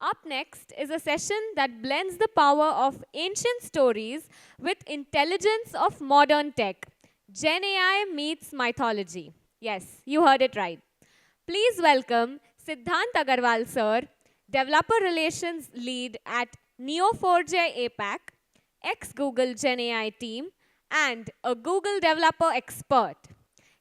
Up next is a session that blends the power of ancient stories with intelligence of modern tech. GenAI meets mythology. Yes, you heard it right. Please welcome Siddhant Agarwal, sir, Developer Relations Lead at Neo4j APAC, ex Google GenAI team, and a Google developer expert.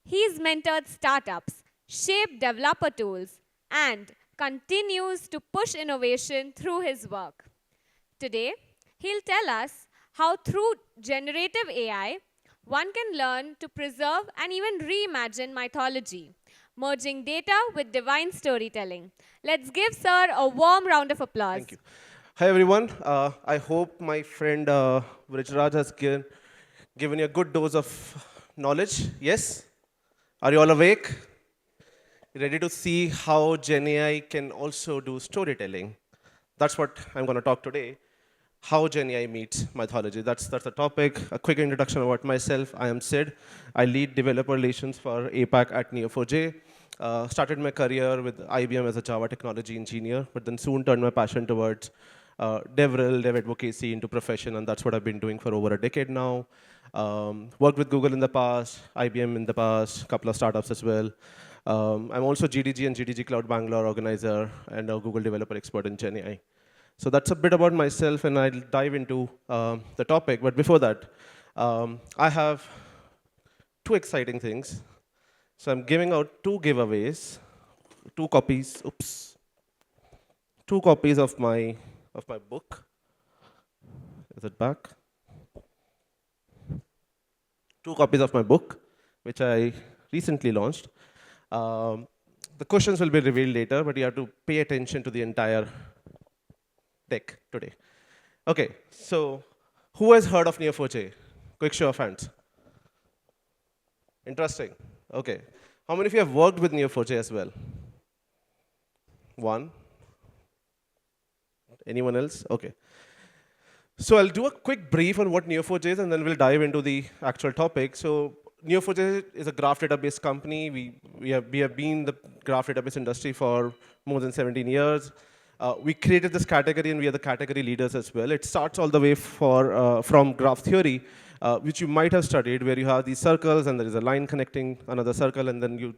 He's mentored startups, shaped developer tools, and continues to push innovation through his work. Today, he'll tell us how, through generative AI, one can learn to preserve and even reimagine mythology, merging data with divine storytelling. Let's give Sir a warm round of Thank applause. you. Hi, everyone. I hope my friend Raj has given you a good dose of knowledge. Yes? Are you all awake? Ready to see how GenAI can also do storytelling? That's what I'm going to talk today. How GenAI meets mythology. That's the topic. A quick introduction about myself. I am Sid. I lead developer relations for APAC at Neo4j. Started my career with IBM as a Java technology engineer, but then soon turned my passion towards DevRel, dev advocacy into profession, and that's what I've been doing for over a decade now. Worked with Google in the past, IBM in the past, a couple of startups as well. I'm also GDG and GDG Cloud Bangalore organizer and a Google developer expert in GenAI. So that's a bit about myself, and I'll dive into the topic. But before that, I have two exciting things. So I'm giving out two giveaways, two copies. Oops, two copies of my book. Is it back? Two copies of my book, which I recently launched. Um, the questions will be revealed later, but you have to pay attention to the entire deck today. Okay, so who has heard of Neo4j? Quick show of hands. Interesting. Okay. How many of you have worked with Neo4j as well? One. Anyone else? Okay. So I'll do a quick brief on what Neo4j is, and then we'll dive into the actual topic. So Neo4j is a graph database company. We have been in the graph database industry for more than 17 years. We created this category, and we are the category leaders as well. It starts all the way from graph theory, which you might have studied, where you have these circles, and there is a line connecting another circle, and then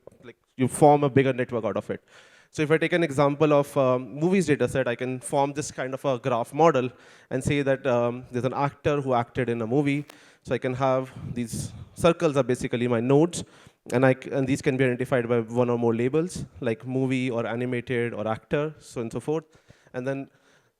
you form a bigger network out of it. So if I take an example of movies data set, I can form this kind of a graph model and say that there's an actor who acted in a movie. So I can have these circles are basically my nodes, and these can be identified by one or more labels, like movie or animated or actor, so on and so forth. And then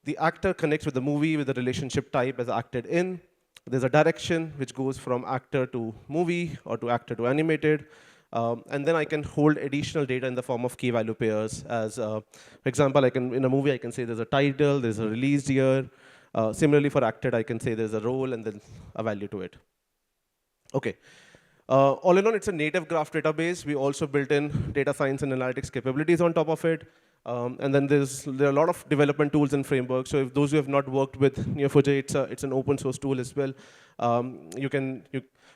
the actor connects with the movie with the relationship type as acted in. There's a direction which goes from actor to movie or to actor to animated. And then I can hold additional data in the form of key value pairs. For example, in a movie, I can say there's a title, there's a released year. Similarly, for acted, I can say there's a role and then a value to it. Okay. All in all, it's a native graph database. We also built in data science and analytics capabilities on top of it. And then there are a lot of development tools and frameworks. So if those who have not worked with Neo4j, it's an open source tool as well. A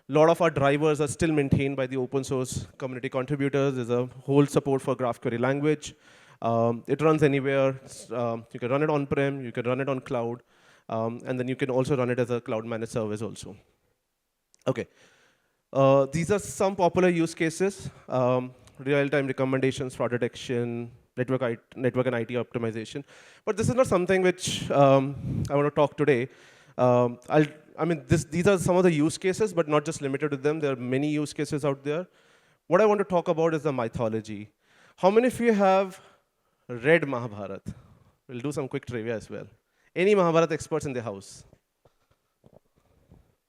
lot of our drivers are still maintained by the open source community contributors. There's a whole support for graph query language. It runs anywhere. You can run it on-prem, you can run it on cloud, and then you can also run it as a cloud managed service also. Okay. These are some popular use cases. Real-time recommendations, fraud detection, network and IT optimization. But this is not something which I want to talk today. These are some of the use cases, but not just limited to them. There are many use cases out there. What I want to talk about is the mythology. How many of you have read Mahabharata? We'll do some quick trivia as well. Any Mahabharata experts in the house?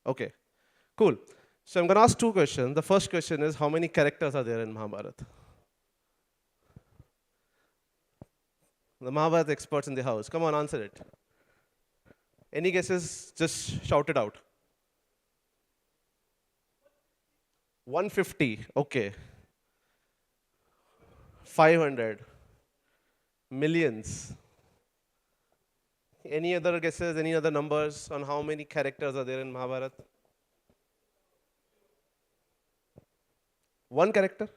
Okay, cool. So I'm going to ask two questions. The first question is, how many characters are there in Mahabharata? The Mahabharata experts in the house, come on, answer it. Any guesses? Just shout it out. 150, okay. 500, millions. Any other guesses, any other numbers on how many characters are there in Mahabharata? One character?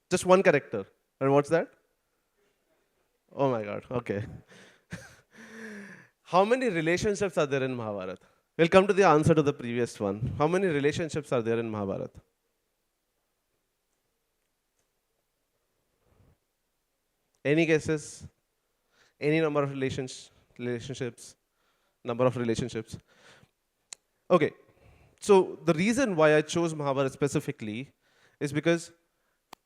Just one character. And what's that? Oh my God, okay. How many relationships are there in Mahabharata? We'll come to the answer to the previous one. How many relationships are there in Mahabharata? Any guesses? Any number of relationships? Number of relationships? Okay, so the reason why I chose Mahabharata specifically is because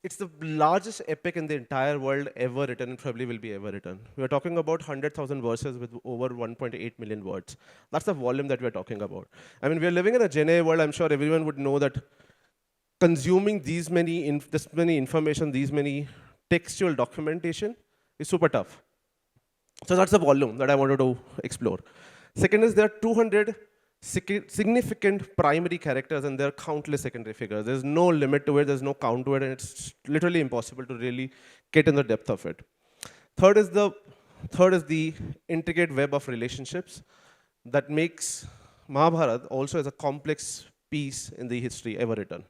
it's the largest epic in the entire world ever written and probably will be ever written. We are talking about 100,000 verses with over 1.8 million words. That's the volume that we are talking about. I mean, we are living in a GenAI world. I'm sure everyone would know that consuming this many information, these many textual documentation is super tough. So that's the volume that I wanted to explore. Second is there are 200 significant primary characters and there are countless secondary figures. There's no limit to it, there's no count to it, and it's literally impossible to really get in the depth of it. Third is the intricate web of relationships that makes Mahabharata also as a complex piece in the history ever written.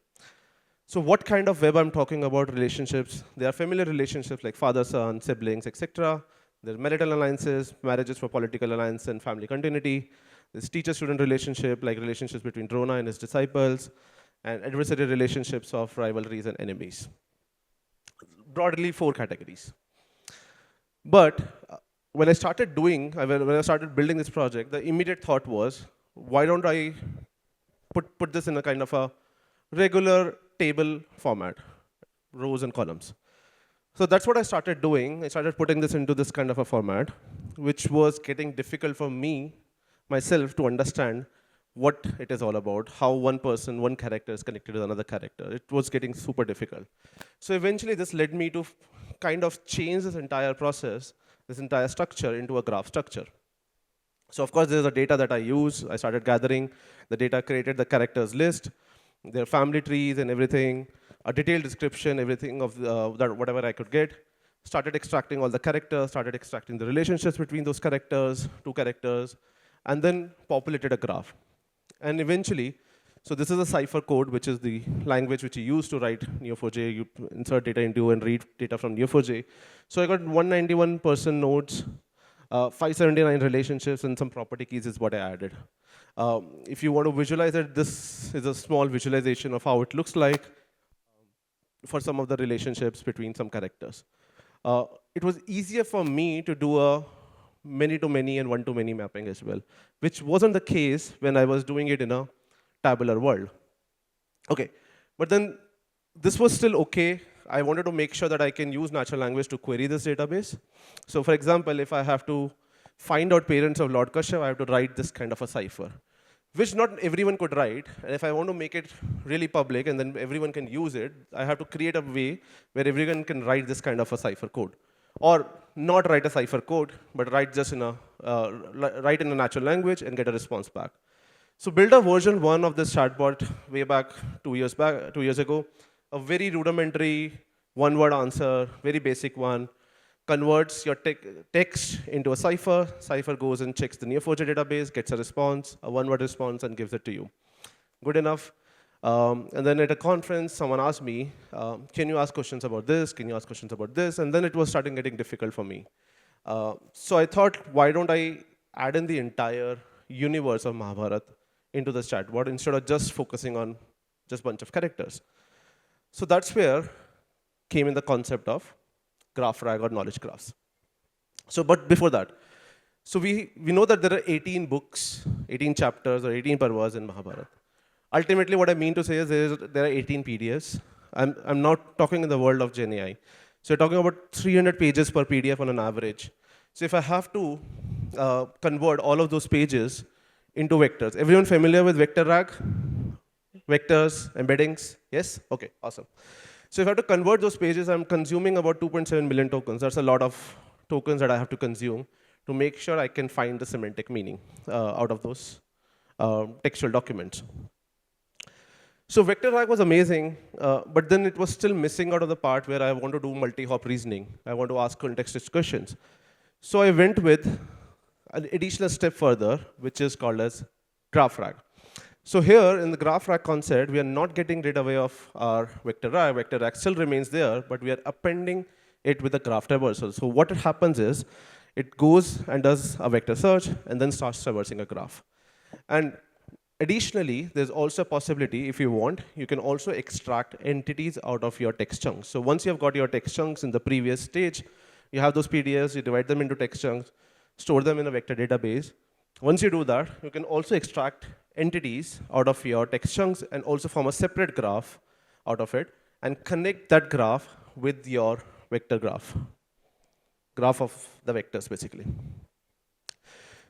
So what kind of web I'm talking about relationships? There are familiar relationships like father-son, siblings, etc. There are marital alliances, marriages for political alliance and family continuity. There's teacher-student relationship, like relationships between Drona and his disciples, and adversary relationships of rivalries and enemies. Broadly, 4 categories. But when I started building this project, the immediate thought was, why don't I put this in a kind of a regular table format, rows and columns. So that's what I started doing. I started putting this into this kind of a format, which was getting difficult for me, myself, to understand what it is all about, how one character is connected with another character. It was getting super difficult. So eventually this led me to kind of change this entire process, this entire structure into a graph structure. So of course there's a data that I use. I started gathering the data, created the characters list, their family trees and everything, a detailed description, everything of whatever I could get. Started extracting all the characters, started extracting the relationships between those characters, 2 characters, and then populated a graph. And eventually, so this is a cipher code, which is the language which you use to write Neo4j. You insert data into and read data from Neo4j. So I got 191 person nodes, 579 relationships, and some property keys is what I added. If you want to visualize it, this is a small visualization of how it looks like for some of the relationships between some characters. It was easier for me to do a many-to-many and one-to-many mapping as well, which wasn't the case when I was doing it in a tabular world. Okay, but then this was still okay. I wanted to make sure that I can use natural language to query this database. So for example, if I have to find out parents of Lord Kashyap, I have to write this kind of a cipher, which not everyone could write. And if I want to make it really public and then everyone can use it, I have to create a way where everyone can write this kind of a cipher code. Or not write a cipher code, but write just in write in a natural language and get a response back. So build a version 1 of this chatbot way back 2 years ago. A very rudimentary one-word answer, very basic one. Converts your text into a cipher. Cipher goes and checks the Neo4j database, gets a response, a one-word response, and gives it to you. Good enough. And then at a conference, someone asked me, can you ask questions about this? Can you ask questions about this? And then it was starting getting difficult for me. So I thought, why don't I add in the entire universe of Mahabharata into this chatbot instead of just focusing on just a bunch of characters? So that's where came in the concept of graph rag or knowledge graphs. So, but before that, so we know that there are 18 books, 18 chapters, or 18 parvas in Mahabharata. Ultimately, what I mean to say is there are 18 PDFs. I'm not talking in the world of GenAI. So you're talking about 300 pages per PDF on an average. So if I have to convert all of those pages into vectors, everyone familiar with vector rag? Vectors, embeddings? Yes? Okay, awesome. So if I have to convert those pages, I'm consuming about 2.7 million tokens. That's a lot of tokens that I have to consume to make sure I can find the semantic meaning out of those textual documents. So vector rag was amazing, but then it was still missing out of the part where I want to do multi-hop reasoning. I want to ask context-rich questions. So I went with an additional step further, which is called as graph rag. So here in the graph rag concept, we are not getting rid away of our vector rag. Vector rag still remains there, but we are appending it with a graph traversal. So what happens is, It goes and does a vector search and then starts traversing a graph. And additionally, there's also a possibility, if you want, you can also extract entities out of your text chunks. So once you have got your text chunks in the previous stage, you have those PDFs, you divide them into text chunks, store them in a vector database. Once you do that, you can also extract entities out of your text chunks and also form a separate graph out of it and connect that graph with your vector graph of the vectors, basically.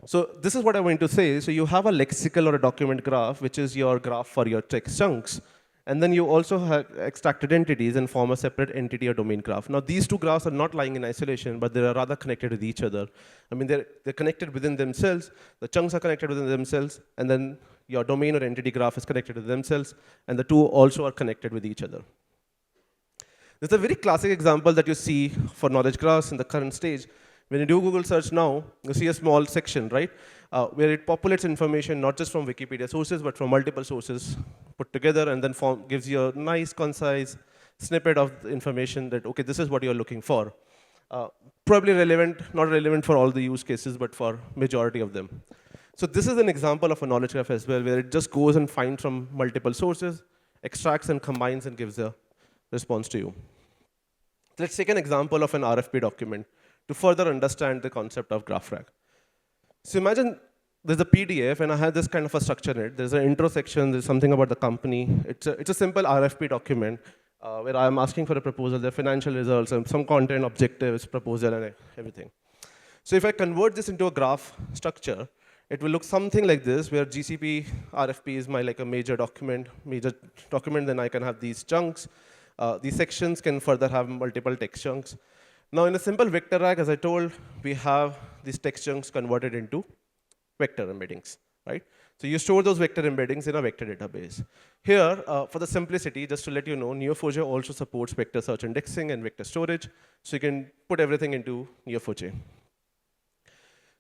So this is what I want to say. So you have a lexical or a document graph, which is your graph for your text chunks. And then you also have extracted entities and form a separate entity or domain graph. Now, these two graphs are not lying in isolation, but they are rather connected with each other. I mean, they're connected within themselves. The chunks are connected within themselves. And then your domain or entity graph is connected to themselves. And the two also are connected with each other. This is a very classic example that you see for knowledge graphs in the current stage. When you do Google search now, you see a small section, right, where it populates information not just from Wikipedia sources, but from multiple sources put together, and then gives you a nice, concise snippet of the information that, okay, this is what you're looking for. Probably relevant, not relevant for all the use cases, but for majority of them. So this is an example of a knowledge graph as well, where it just goes and finds from multiple sources, extracts and combines and gives a response to you. Let's take an example of an RFP document to further understand the concept of GraphRag. So imagine there's a PDF, and I have this kind of a structure in it. There's an intro section, there's something about the company. It's a simple RFP document where I'm asking for a proposal, the financial results, and some content, objectives, proposal, and everything. So if I convert this into a graph structure, it will look something like this, where GCP RFP is like a major document, then I can have these chunks. These sections can further have multiple text chunks. Now, in a simple vector RAG, as I told, we have these text chunks converted into vector embeddings, right? So you store those vector embeddings in a vector database. Here, for the simplicity, just to let you know, Neo4j also supports vector search indexing and vector storage, so you can put everything into Neo4j.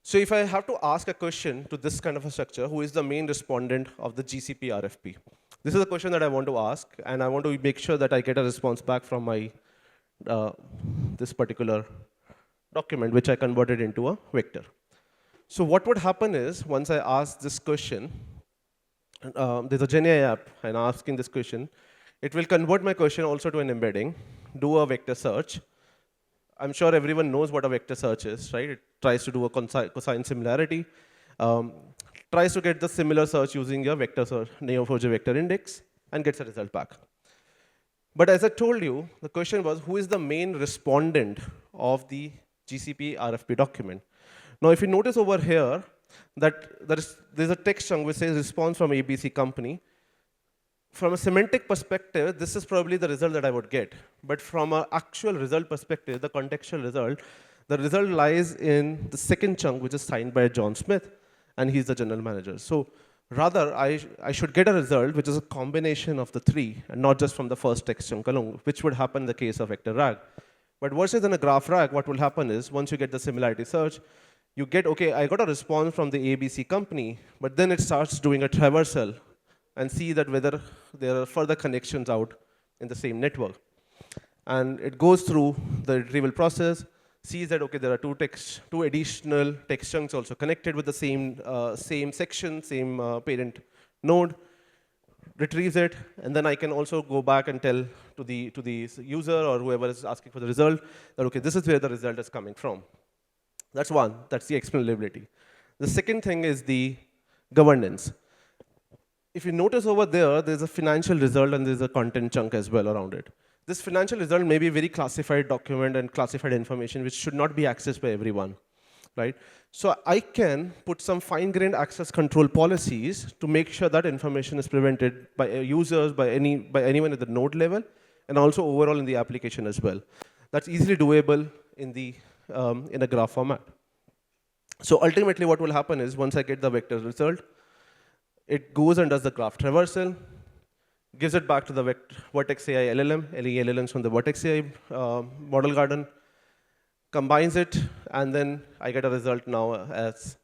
So if I have to ask a question to this kind of a structure, who is the main respondent of the GCP RFP? This is a question that I want to ask, and I want to make sure that I get a response back from my this particular document, which I converted into a vector. So what would happen is, once I ask this question, there's a GenAI app, and asking this question, it will convert my question also to an embedding, do a vector search. I'm sure everyone knows what a vector search is, right? It tries to do a cosine similarity, tries to get the similar search using your vector search, Neo4j vector index, and gets a result back. But as I told you, the question was, who is the main respondent of the GCP RFP document? Now, if you notice over here, that there's a text chunk which says response from ABC company. From a semantic perspective, this is probably the result that I would get. But from an actual result perspective, the contextual result, the result lies in the second chunk, which is signed by John Smith, and he's the general manager. So rather, I should get a result which is a combination of the three, and not just from the first text chunk alone, which would happen in the case of vector RAG. But versus in a graph RAG, what will happen is, once you get the similarity search, you get, okay, I got a response from the ABC company, but then it starts doing a traversal and see that whether there are further connections out in the same network. And it goes through the retrieval process, sees that, okay, there are two additional text chunks also connected with the same section, same parent node, retrieves it, and then I can also go back and tell to the user or whoever is asking for the result that, okay, this is where the result is coming from. That's one, that's the explainability. The second thing is the governance. If you notice over there, there's a financial result and there's a content chunk as well around it. This financial result may be a very classified document and classified information which should not be accessed by everyone, right? So I can put some fine-grained access control policies to make sure that information is prevented by users, by anyone at the node level, and also overall in the application as well. That's easily doable in a graph format. So ultimately what will happen is, once I get the vector result, it goes and does the graph traversal, gives it back to the Vertex AI LLM, any LLMs from the Vertex AI model garden, combines it, and then I get a result now as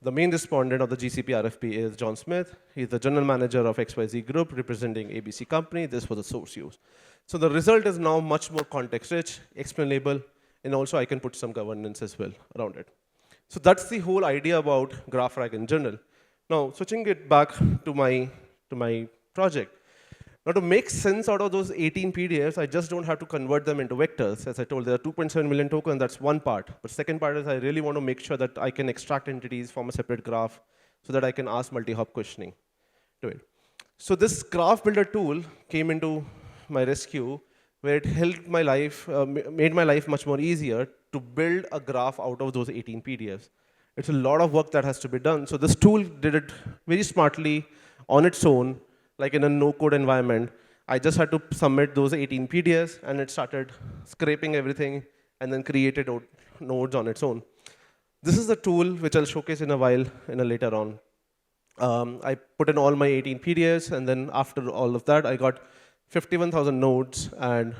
the main respondent of the GCP RFP is John Smith. He's the general manager of XYZ Group representing ABC company. This was the source used. So the result is now much more context-rich, explainable, and also I can put some governance as well around it. So that's the whole idea about GraphRag in general. Now, switching it back to my project. Now, to make sense out of those 18 PDFs, I just don't have to convert them into vectors. As I told, there are 2.7 million tokens. That's one part. But second part is I really want to make sure that I can extract entities from a separate graph so that I can ask multi-hop questioning to it. So this graph builder tool came into my rescue, where it helped my life, made my life much more easier to build a graph out of those 18 PDFs. It's a lot of work that has to be done. So this tool did it very smartly on its own, like in a no-code environment. I just had to submit those 18 PDFs, and it started scraping everything, and then created nodes on its own. This is the tool which I'll showcase in a while, later on. I put in all my 18 PDFs, and then after all of that, I got 51,000 nodes and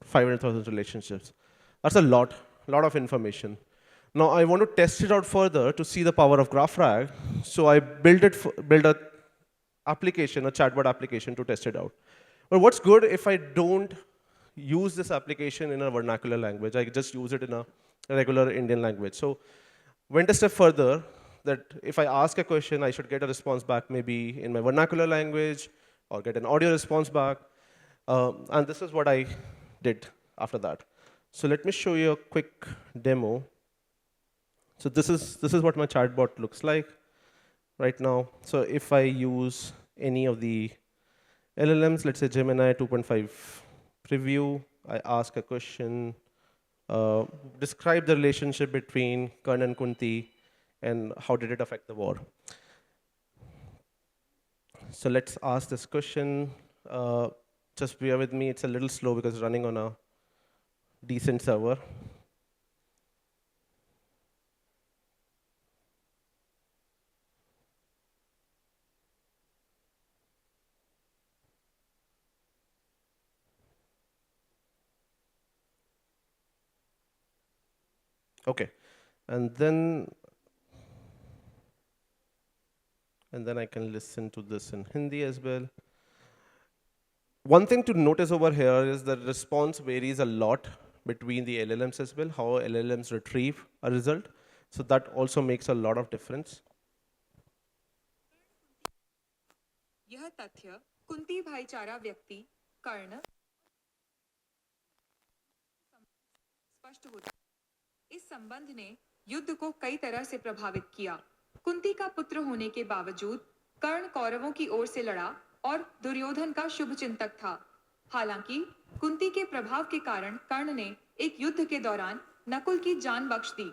500,000 relationships. That's a lot of information. Now I want to test it out further to see the power of GraphRag. So I built a application, a chatbot application to test it out. But what's good if I don't use this application in a vernacular language? I just use it in a regular Indian language. So went a step further, that if I ask a question, I should get a response back maybe in my vernacular language or get an audio response back. And this is what I did after that. So let me show you a quick demo. So this is what my chatbot looks like right now. So if I use any of the LLMs, let's say Gemini 2.5 preview, I ask a question, describe the relationship between Karna and Kunti, and how did it affect the war. So let's ask this question. Just bear with me, it's a little slow because it's running on a decent server. Okay, and then I can listen to this in Hindi as well. One thing to notice over here is that response varies a lot between the LLMs as well, how LLMs retrieve a result. So that also makes a lot of difference. यह तथ्य कुंती भाईचारा व्यक्ति कर्ण स्पष्ट होता है। इस संबंध ने युद्ध को कई तरह से प्रभावित किया। कुंती का पुत्र होने के बावजूद कर्ण कौरवों की ओर से लड़ा और दुर्योधन का शुभचिंतक था। हालांकि कुंती के प्रभाव के कारण कर्ण ने एक युद्ध के दौरान नकुल की जान बख्श दी,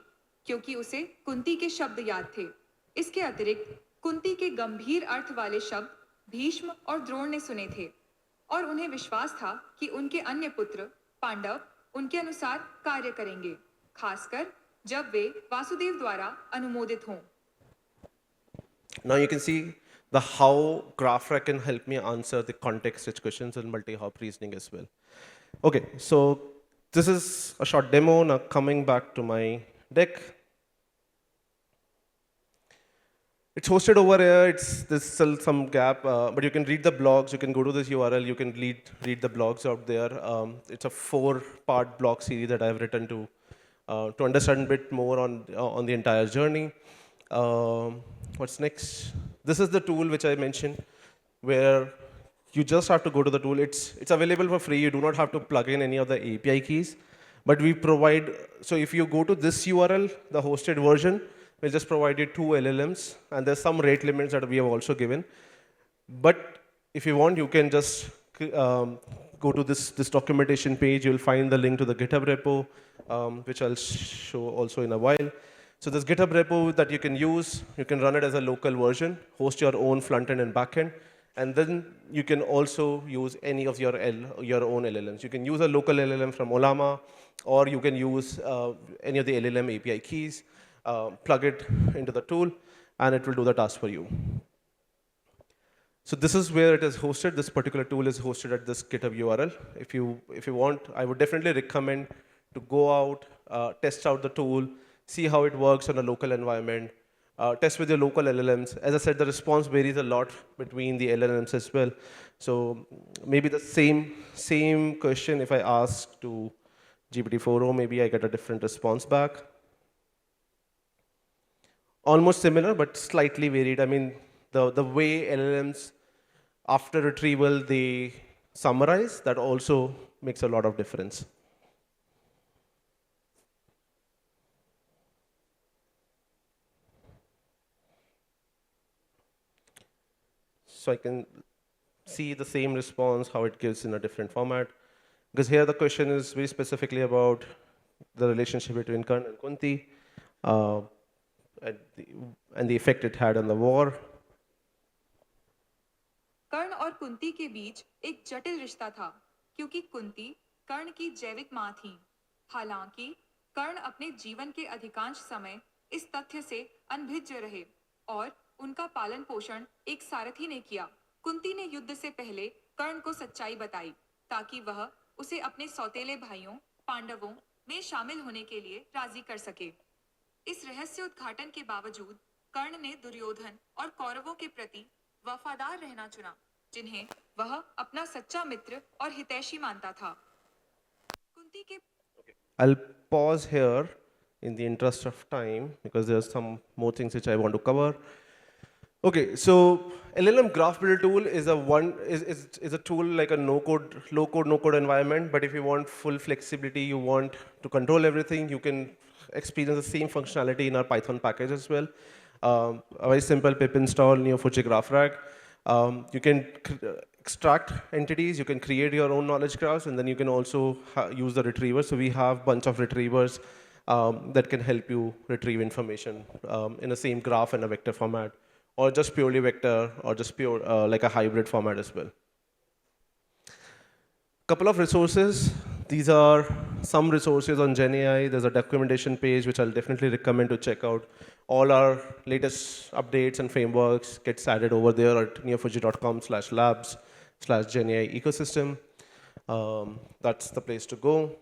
क्योंकि उसे कुंती के शब्द याद थे। इसके अतिरिक्त कुंती के गंभीर अर्थ वाले शब्द भीष्म और द्रोण ने सुने थे, और उन्हें विश्वास था कि उनके अन्य पुत्र पांडव उनके अनुसार कार्य करेंगे, खासकर जब वे वासुदेव द्वारा अनुमोदित हों। Now you can see the how GraphRag can help me answer the context-rich questions and multi-hop reasoning as well. Okay, so this is a short demo. Now coming back to my deck. It's hosted over here. There's still some gap, but you can read the blogs. You can go to this URL. You can read the blogs out there. It's a 4-part blog series that I've written to understand a bit more on the entire journey. What's next? This is the tool which I mentioned, where you just have to go to the tool. It's available for free. You do not have to plug in any of the API keys. But we provide, so if you go to this URL, the hosted version, we'll just provide you 2 LLMs. And there's some rate limits that we have also given. But if you want, you can just go to this documentation page. You'll find the link to the GitHub repo, which I'll show also in a while. So this GitHub repo that you can use, you can run it as a local version, host your own front end and back end, and then you can also use any of your own LLMs. You can use a local LLM from Olama, or you can use any of the LLM API keys, plug it into the tool, and it will do the task for you. So this is where it is hosted. This particular tool is hosted at this GitHub URL. If you want, I would definitely recommend to go out, test out the tool, see how it works on a local environment, test with your local LLMs. As I said, the response varies a lot between the LLMs as well. So maybe the same question, if I ask to GPT-4o, maybe I get a different response back. Almost similar, but slightly varied. I mean, the way LLMs, after retrieval, they summarize, that also makes a lot of difference. So I can see the same response, how it gives in a different format. Because here the question is very specifically about the relationship between Karn and Kunti, uh, and, the, and the effect it had on the war. कर्ण और कुंती के बीच एक जटिल रिश्ता था, क्योंकि कुंती कर्ण की जैविक मां थी। हालांकि कर्ण अपने जीवन के अधिकांश समय इस तथ्य से अनभिज्ञ रहे और उनका पालन पोषण एक सारथी ने किया। कुंती ने युद्ध से पहले कर्ण को सच्चाई बताई, ताकि वह उसे अपने सौतेले भाइयों पांडवों में शामिल होने के लिए राजी कर सके। इस रहस्य उद्घाटन के बावजूद कर्ण ने दुर्योधन और कौरवों के प्रति वफादार रहना चुना, जिन्हें वह अपना सच्चा मित्र और हितैषी मानता था। कुंती के I'll pause here in the interest of time because there's some more things which I want to cover. Okay, so LLM graph builder tool is a tool like a low code, no code environment. But if you want full flexibility, you want to control everything, you can experience the same functionality in our Python package as well. A very simple pip install Neo4j graph rack. You can extract entities, you can create your own knowledge graphs, and then you can also use the retriever. So we have bunch of retrievers that can help you retrieve information in the same graph and a vector format, or just purely vector, or just pure like a hybrid format as well. Couple of resources. These are some resources on GenAI. There's a documentation page which I'll definitely recommend to check out. All our latest updates and frameworks gets added over there at neo4j.com/labs/GenAI ecosystem. That's the place to go.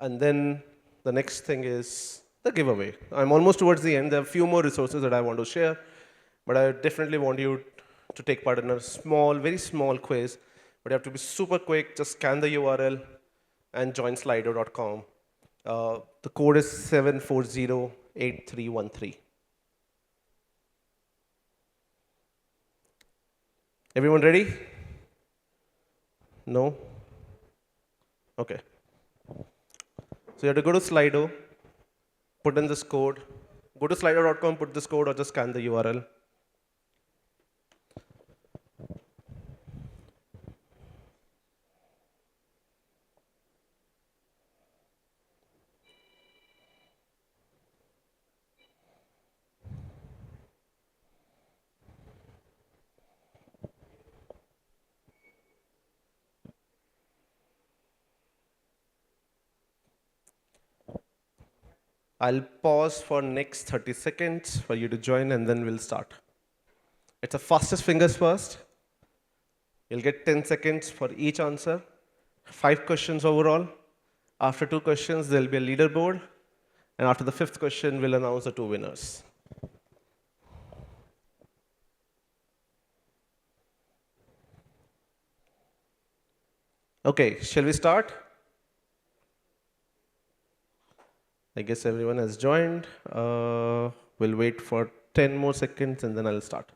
And then the next thing is the giveaway. I'm almost towards the end. There are a few more resources that I want to share, but I definitely want you to take part in a small, very small quiz. But you have to be super quick. Just scan the URL and join slido.com. The code is 7408313. Everyone ready? No? Okay. So you have to go to Slido, put in this code, go to slido.com, put this code, or just scan the URL. I'll pause for next 30 seconds for you to join, and then we'll start. It's a fastest fingers first. You'll get 10 seconds for each answer. 5 questions overall. After 2 questions, there'll be a leaderboard. And after the 5th question, we'll announce the 2 winners. Okay, shall we start? I guess everyone has joined. We'll wait for 10 more seconds and then I'll start.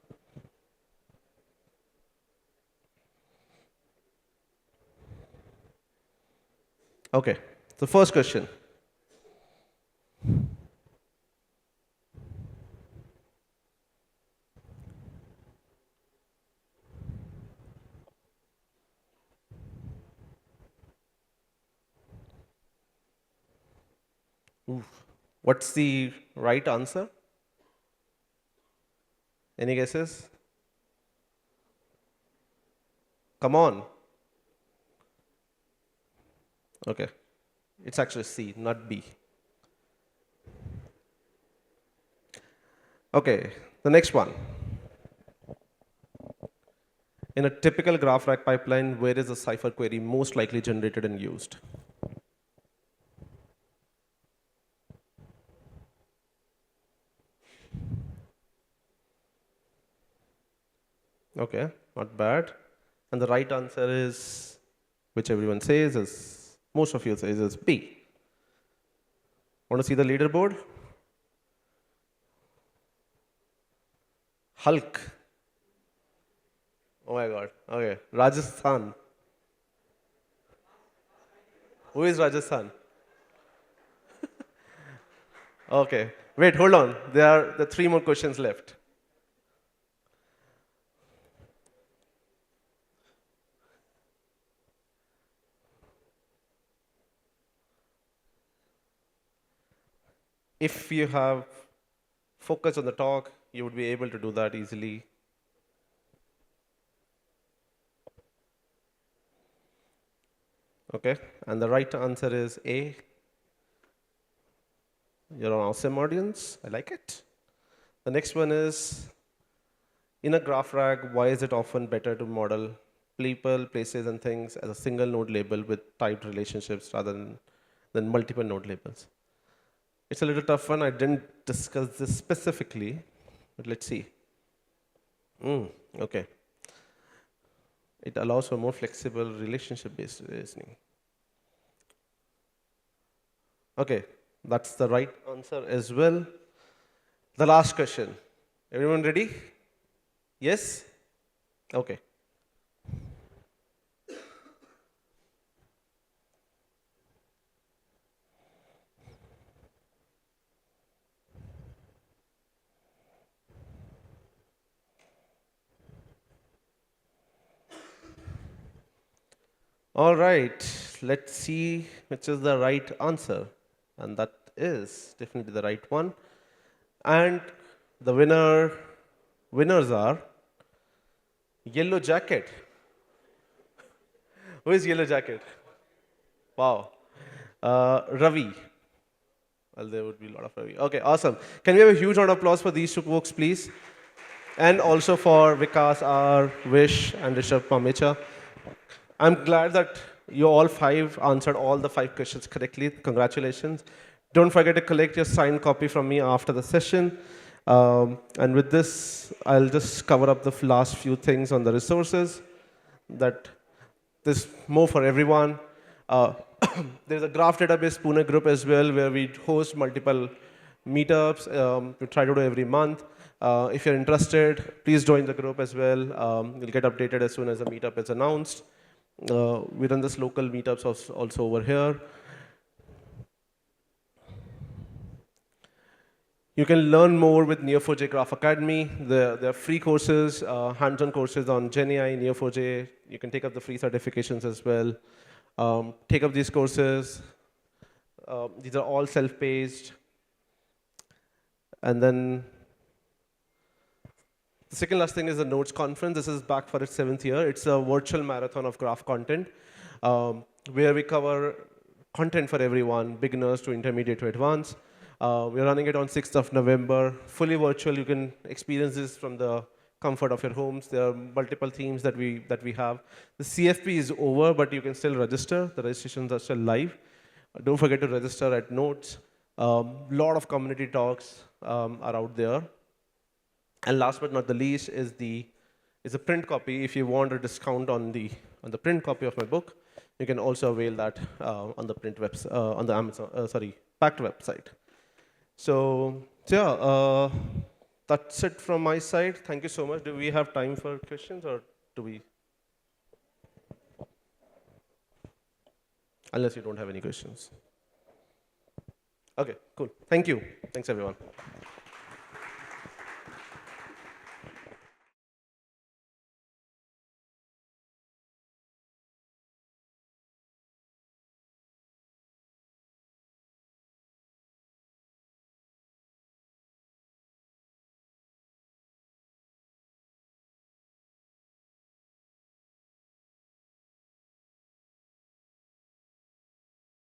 Okay, so first question. Oof. What's the right answer? Any guesses? Come on. Okay. It's actually C, not B. Okay, the next one. In a typical graph rack pipeline, where is the cipher query most likely generated and used? Okay, not bad. And the right answer is, which everyone says is, most of you says is B. Want to see the leaderboard? Hulk. Oh my God. Okay, Rajasthan. Who is Rajasthan? Okay, wait, hold on. There are the three more questions left. If you have focus on the talk, you would be able to do that easily. Okay, and the right answer is A. You're an awesome audience. I like it. The next one is, in a graph rag, why is it often better to model people, places, and things as a single node label with typed relationships rather than multiple node labels? It's a little tough one. I didn't discuss this specifically, but let's see. Okay. It allows for more flexible relationship-based reasoning. Okay, that's the right answer as well. The last question. Everyone ready? Yes? Okay. All right, let's see which is the right answer. And that is definitely the right one. And the winners are Yellow Jacket. Who is Yellow Jacket? Wow. Ravi. Well, there would be a lot of Ravi. Okay, awesome. Can we have a huge round of applause for these two folks, please? And also for Vikas R, Vish, and Rishabh Pamecha. I'm glad that you all five answered all the 5 questions correctly. Congratulations. Don't forget to collect your signed copy from me after the session. And with this, I'll just cover up the last few things on the resources. That there's more for everyone. Uh, there's a graph database Pune group as well, where we host multiple meetups. We try to do every month. If you're interested, please join the group as well. You'll get updated as soon as the meetup is announced. We run this local meetups also over here. You can learn more with Neo4j Graph Academy. There are free courses, hands-on courses on GenAI, Neo4j. You can take up the free certifications as well. Take up these courses. These are all self-paced. And then the second last thing is the Nodes conference. This is back for its 7th year. It's a virtual marathon of graph content, where we cover content for everyone, beginners to intermediate to advanced. We're running it on 6th of November, fully virtual. You can experience this from the comfort of your homes. There are multiple themes that we have. The CFP is over, but you can still register. The registrations are still live. Don't forget to register at Nodes. Lot of community talks are out there. And last but not the least is a print copy. If you want a discount on the print copy of my book, you can also avail that on the print website, on the Amazon, Pact website. So yeah, that's it from my side. Thank you so much. Do we have time for questions, or do we? Unless you don't have any questions. Okay, cool. Thank you. Thanks, everyone.